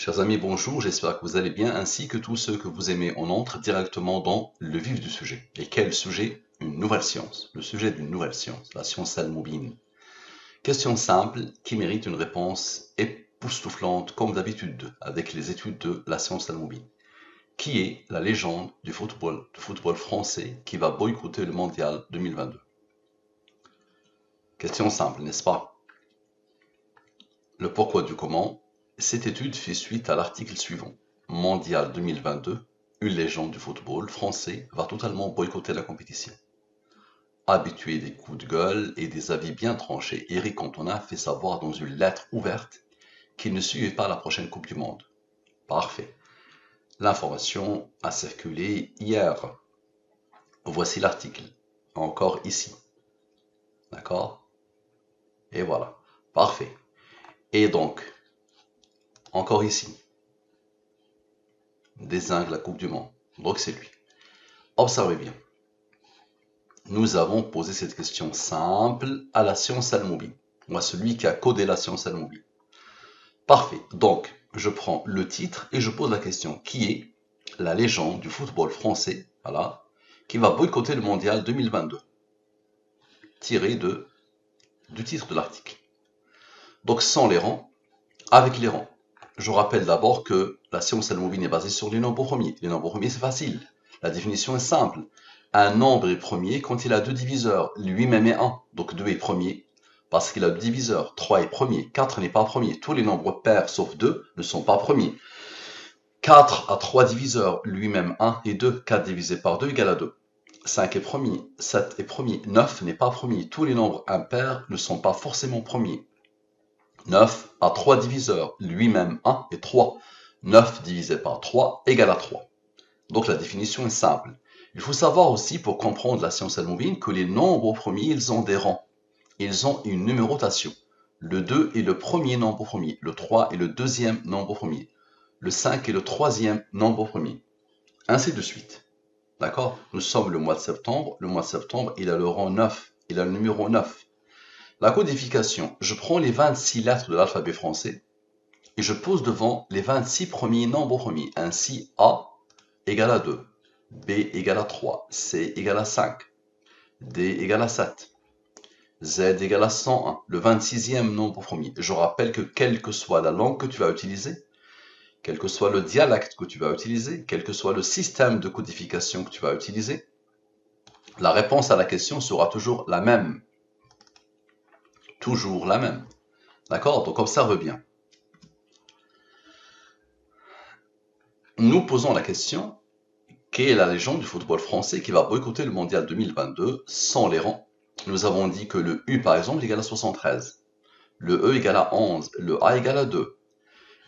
Chers amis, bonjour, j'espère que vous allez bien, ainsi que tous ceux que vous aimez. On entre directement dans le vif du sujet. Et quel sujet? Une nouvelle science. Le sujet d'une nouvelle science, la science almoubine. Question simple qui mérite une réponse époustouflante, comme d'habitude, avec les études de la science almoubine. Qui est la légende du football français qui va boycotter le mondial 2022? Question simple, n'est-ce pas? Le pourquoi du comment. Cette étude fait suite à l'article suivant. Mondial 2022, une légende du football français va totalement boycotter la compétition. Habitué des coups de gueule et des avis bien tranchés, Eric Cantona fait savoir dans une lettre ouverte qu'il ne suivait pas la prochaine Coupe du Monde. Parfait. L'information a circulé hier. Voici l'article. Encore ici. D'accord? Et voilà. Parfait. Et donc, encore ici. Désigne la Coupe du Monde. Donc c'est lui. Observez bien. Nous avons posé cette question simple à la science almoubine. Moi, celui qui a codé la science almoubine. Parfait. Donc, je prends le titre et je pose la question. Qui est la légende du football français, voilà, qui va boycotter le mondial 2022? Tiré du titre de l'article. Donc, sans les rangs, avec les rangs. Je rappelle d'abord que la science almoubine est basée sur les nombres premiers. Les nombres premiers, c'est facile. La définition est simple. Un nombre est premier quand il a deux diviseurs. Lui-même est 1. Donc 2 est premier parce qu'il a deux diviseurs. 3 est premier. 4 n'est pas premier. Tous les nombres pairs sauf 2 ne sont pas premiers. 4 a 3 diviseurs. Lui-même 1 et 2. 4 divisé par 2 égale à 2. 5 est premier. 7 est premier. 9 n'est pas premier. Tous les nombres impairs ne sont pas forcément premiers. 9 a 3 diviseurs. Lui-même 1 et 3. 9 divisé par 3 égale à 3. Donc la définition est simple. Il faut savoir aussi, pour comprendre la science almoubine, que les nombres premiers, ils ont des rangs. Ils ont une numérotation. Le 2 est le premier nombre premier. Le 3 est le deuxième nombre premier. Le 5 est le troisième nombre premier. Ainsi de suite. D'accord? Nous sommes le mois de septembre. Le mois de septembre, il a le rang 9. Il a le numéro 9. La codification. Je prends les 26 lettres de l'alphabet français et je pose devant les 26 premiers nombres premiers. Ainsi, A égale à 2. B égale à 3, C égale à 5, D égale à 7, Z égale à 101, le 26e nombre premier. Je rappelle que quelle que soit la langue que tu vas utiliser, quel que soit le dialecte que tu vas utiliser, quel que soit le système de codification que tu vas utiliser, la réponse à la question sera toujours la même. Toujours la même. D'accord? Donc observe bien. Nous posons la question, quelle est la légende du football français qui va boycotter le mondial 2022 sans les rangs? Nous avons dit que le U, par exemple, égale à 73. Le E égale à 11. Le A égale à 2.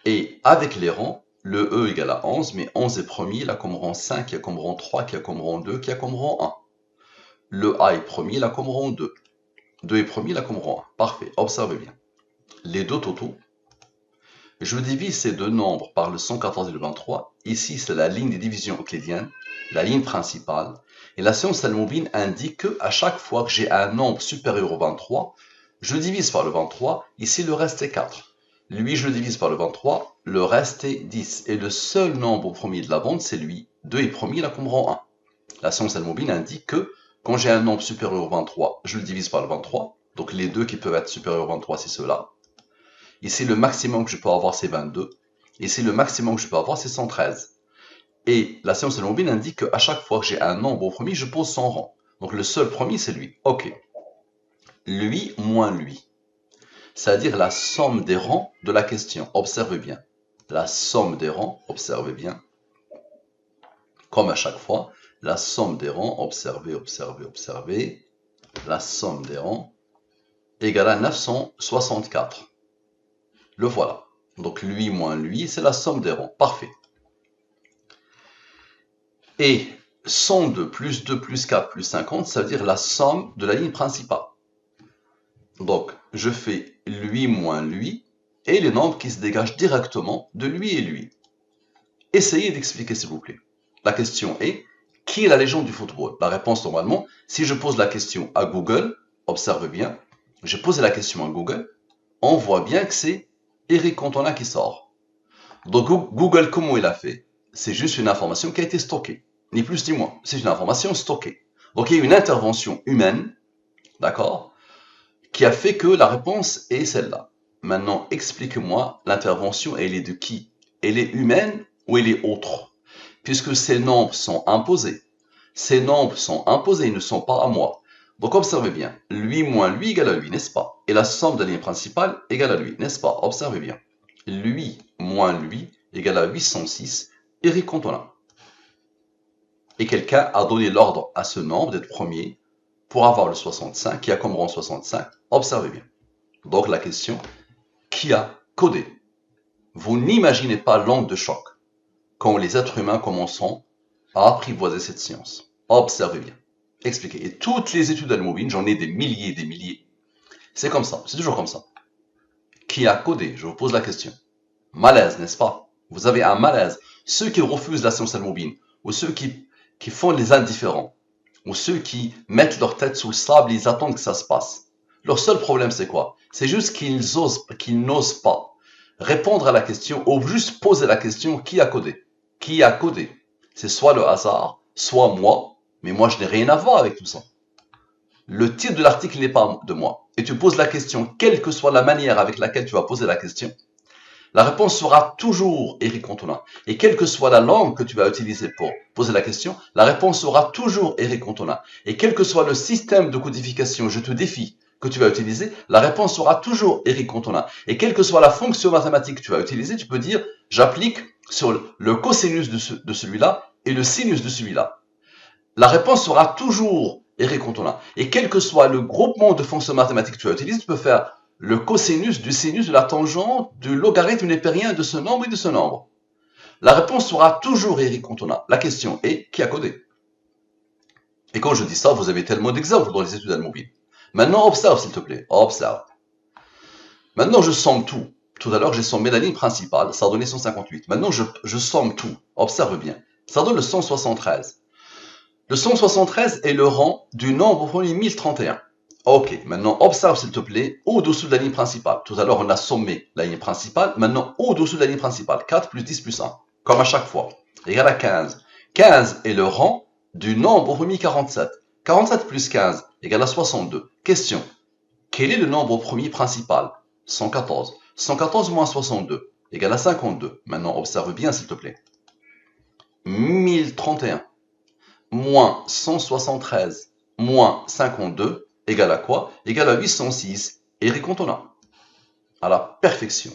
Et avec les rangs, le E égale à 11, mais 11 est premier, il a comme rang 5, qui a comme rang 3, qui a comme rang 2, qui a comme rang 1. Le A est premier, il a comme rang 2. 2 est premier, il a comme rang 1. Parfait, observez bien. Les deux totaux, je divise ces deux nombres par le 114 et le 23. Ici, c'est la ligne des divisions euclidiennes, la ligne principale. Et la science almoubine indique qu'à chaque fois que j'ai un nombre supérieur au 23, je divise par le 23. Ici, le reste est 4. Lui, je le divise par le 23. Le reste est 10. Et le seul nombre premier de la bande, c'est lui. 2 est premier, il a comme rang 1. La science almoubine indique que quand j'ai un nombre supérieur au 23, je le divise par le 23. Donc les deux qui peuvent être supérieurs au 23, c'est ceux-là. Ici, le maximum que je peux avoir, c'est 22. Ici, le maximum que je peux avoir, c'est 113. Et la science almoubine indique qu'à chaque fois que j'ai un nombre au premier, je pose son rang. Donc le seul premier, c'est lui. Ok. Lui moins lui. C'est-à-dire la somme des rangs de la question. Observez bien. La somme des rangs, observez bien. Comme à chaque fois, la somme des rangs, observez, observez, observez. La somme des rangs égale à 964. Le voilà. Donc lui moins lui, c'est la somme des rangs. Parfait. Et 102 plus 2 plus 4 plus 50, ça veut dire la somme de la ligne principale. Donc, je fais lui moins lui, et les nombres qui se dégagent directement de lui et lui. Essayez d'expliquer, s'il vous plaît. La question est, qui est la légende du football? La réponse, normalement, si je pose la question à Google, observe bien, j'ai posé la question à Google, on voit bien que c'est Eric Cantona qui sort. Donc Google, comment il a fait? C'est juste une information qui a été stockée, ni plus ni moins. C'est une information stockée. Donc il y a une intervention humaine, d'accord, qui a fait que la réponse est celle-là. Maintenant, explique-moi, l'intervention, elle est de qui? Elle est humaine ou elle est autre? Puisque ces nombres sont imposés. Ces nombres sont imposés, ils ne sont pas à moi. Donc observez bien, lui moins lui égale à lui, n'est-ce pas? Et la somme de la ligne principale égale à lui, n'est-ce pas? Observez bien. Lui moins lui égale à 806, Eric Cantona. Et quelqu'un a donné l'ordre à ce nombre d'être premier pour avoir le 65, qui a comme rang 65. Observez bien. Donc la question, qui a codé? Vous n'imaginez pas l'onde de choc quand les êtres humains commenceront à apprivoiser cette science. Observez bien. Expliquez. Et toutes les études Al-Moubin, j'en ai des milliers. C'est comme ça, c'est toujours comme ça. Qui a codé? Je vous pose la question. Malaise, n'est-ce pas? Vous avez un malaise. Ceux qui refusent la science Al-Moubin, ou ceux qui font les indifférents, ou ceux qui mettent leur tête sous le sable, ils attendent que ça se passe. Leur seul problème, c'est quoi? C'est juste qu'ils n'osent pas répondre à la question, ou juste poser la question, qui a codé? Qui a codé? C'est soit le hasard, soit moi, mais moi je n'ai rien à voir avec tout ça. Le titre de l'article n'est pas de moi. Et tu poses la question, quelle que soit la manière avec laquelle tu vas poser la question, la réponse sera toujours Eric Cantona. Et quelle que soit la langue que tu vas utiliser pour poser la question, la réponse sera toujours Eric Cantona. Et quel que soit le système de codification, je te défie, que tu vas utiliser, la réponse sera toujours Eric Cantona. Et quelle que soit la fonction mathématique que tu vas utiliser, tu peux dire, j'applique sur le cosinus de celui-là et le sinus de celui-là. La réponse sera toujours Eric Cantona. Et quel que soit le groupement de fonctions mathématiques que tu vas utiliser, tu peux faire le cosinus du sinus de la tangente du logarithme népérien de ce nombre et de ce nombre. La réponse sera toujours Eric Cantona. La question est, qui a codé? Et quand je dis ça, vous avez tellement d'exemples dans les études Al-Moubin. Maintenant, observe s'il te plaît. Observe. Maintenant, je somme tout. Tout à l'heure, j'ai sommé la ligne principale. Ça a donné 158. Maintenant, je somme tout. Observe bien. Ça donne le 173. Le 173 est le rang du nombre premier 1031. Ok, maintenant observe s'il te plaît au-dessous de la ligne principale. Tout à l'heure on a sommé la ligne principale, maintenant au-dessous de la ligne principale. 4 plus 10 plus 1, comme à chaque fois, égale à 15. 15 est le rang du nombre premier 47. 47 plus 15 égale à 62. Question, quel est le nombre premier principal? 114. 114 moins 62 égale à 52. Maintenant observe bien s'il te plaît. 1031 moins 173 moins 52 égale à quoi? Égale à 806. Eric Cantona. À la perfection.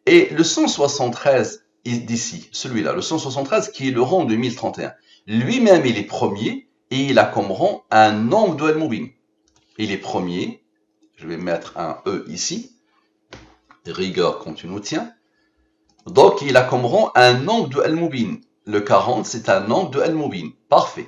Et le 173 d'ici, celui-là, le 173 qui est le rang de 1031, lui-même il est premier et il a comme rang un nombre de Al-Moubin. Il est premier, je vais mettre un E ici, rigueur quand tu nous tiens. Donc il a comme rang un nombre de Al-Moubin. Le 40 c'est un nombre de Al-Moubin. Parfait.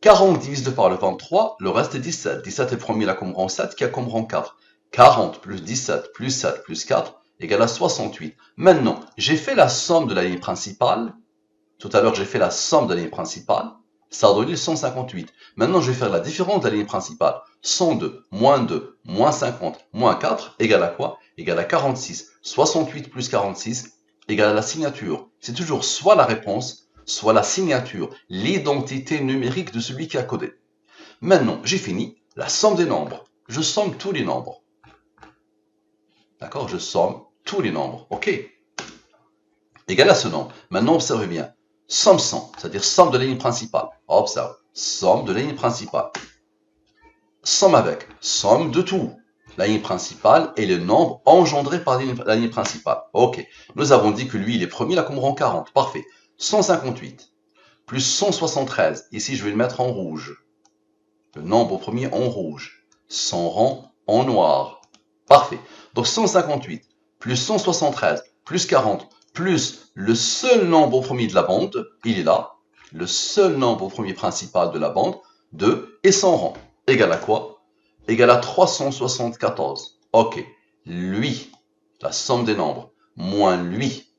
40 divisé par le 23, le reste est 17. 17 est premier, il a comme rang 7, qui a comme rang 4. 40 plus 17 plus 7 plus 4 égale à 68. Maintenant, j'ai fait la somme de la ligne principale. Tout à l'heure, j'ai fait la somme de la ligne principale. Ça a donné 158. Maintenant, je vais faire la différence de la ligne principale. 102, moins 2, moins 50, moins 4 égale à quoi? Égale à 46. 68 plus 46 égale à la signature. C'est toujours soit la réponse, soit la signature, l'identité numérique de celui qui a codé. Maintenant, j'ai fini la somme des nombres. Je somme tous les nombres. D'accord? Je somme tous les nombres. OK? Égal à ce nombre. Maintenant, observez bien. Somme 100, c'est-à-dire somme de la ligne principale. Observe. Somme de la ligne principale. Somme avec. Somme de tout. La ligne principale et le nombre engendré par la ligne principale. OK. Nous avons dit que lui, il est premier, il a comme rang 40. Parfait. 158 plus 173, ici je vais le mettre en rouge, le nombre premier en rouge, son rang en noir, parfait. Donc 158 plus 173 plus 40 plus le seul nombre premier de la bande, il est là, le seul nombre premier principal de la bande, 2, et son rang, égale à quoi? Égale à 374. Ok, lui, la somme des nombres, moins lui,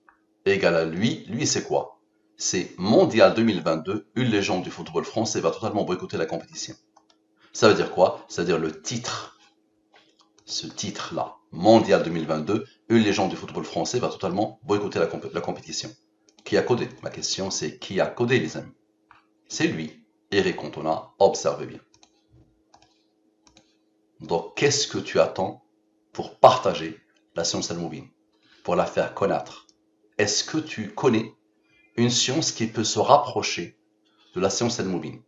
égale à lui, lui c'est quoi? C'est Mondial 2022, une légende du football français va totalement boycotter la compétition. Ça veut dire quoi? Ça veut dire le titre. Ce titre-là. mondial 2022, une légende du football français va totalement boycotter la compétition. Qui a codé? Ma question c'est qui a codé les amis? C'est lui, Eric Cantona, observez bien. Donc qu'est-ce que tu attends pour partager la science Al-Moubine, pour la faire connaître? Est-ce que tu connais une science qui peut se rapprocher de la science Al-Moubine?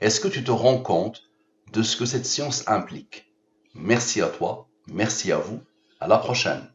Est-ce que tu te rends compte de ce que cette science implique? Merci à toi, merci à vous, à la prochaine.